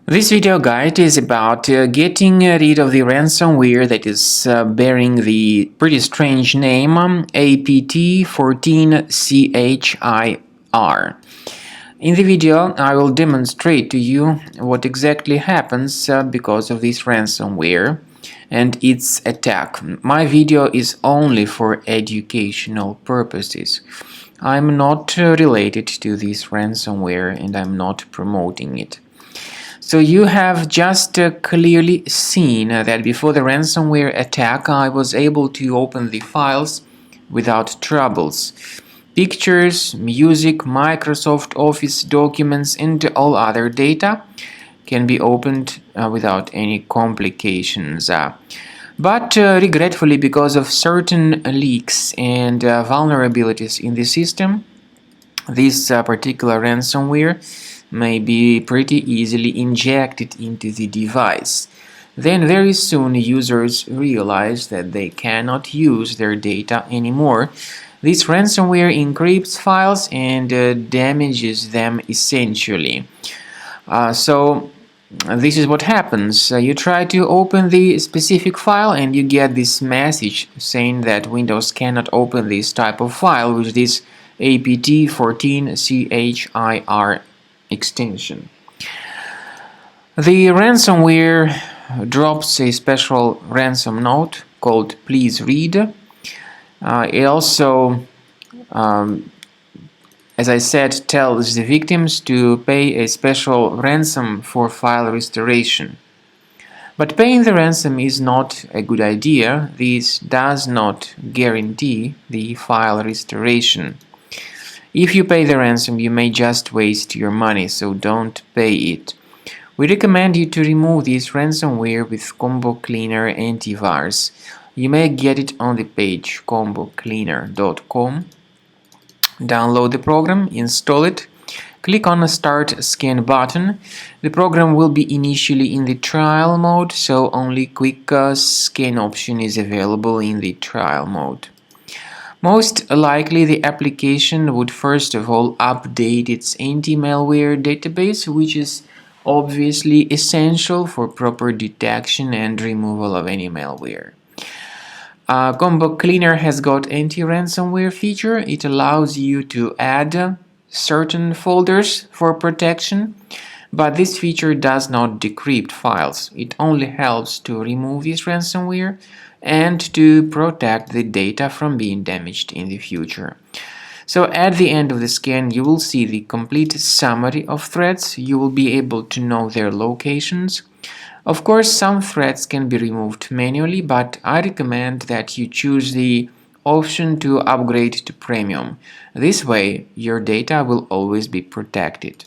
This video guide is about getting rid of the ransomware that is bearing the pretty strange name APT14CHIR. In the video, I will demonstrate to you what exactly happens because of this ransomware and its attack. My video is only for educational purposes. I'm not related to this ransomware and I'm not promoting it. So you have just clearly seen that before the ransomware attack I was able to open the files without troubles. Pictures, music, Microsoft Office documents and all other data can be opened without any complications. But regretfully, because of certain leaks and vulnerabilities in the system, this particular ransomware may be pretty easily injected into the device. Then very soon users realize that they cannot use their data anymore. This ransomware encrypts files and damages them essentially. So this is what happens. You try to open the specific file and you get this message saying that Windows cannot open this type of file with this APT14CHIR extension. The ransomware drops a special ransom note called "Please read." It also, as I said, tells the victims to pay a special ransom for file restoration. But paying the ransom is not a good idea. This does not guarantee the file restoration. If you pay the ransom, you may just waste your money, so don't pay it. We recommend you to remove this ransomware with Combo Cleaner Antivirus. You may get it on the page combocleaner.com. Download the program, install it, click on the Start Scan button. The program will be initially in the trial mode, so only quick scan option is available in the trial mode. Most likely the application would first of all update its anti-malware database, which is obviously essential for proper detection and removal of any malware. Combo Cleaner has got anti-ransomware feature. It allows you to add certain folders for protection, but this feature does not decrypt files. It only helps to remove this ransomware and to protect the data from being damaged in the future. So at the end of the scan, you will see the complete summary of threats. You will be able to know their locations. Of course, some threats can be removed manually, but I recommend that you choose the option to upgrade to premium. This way, your data will always be protected.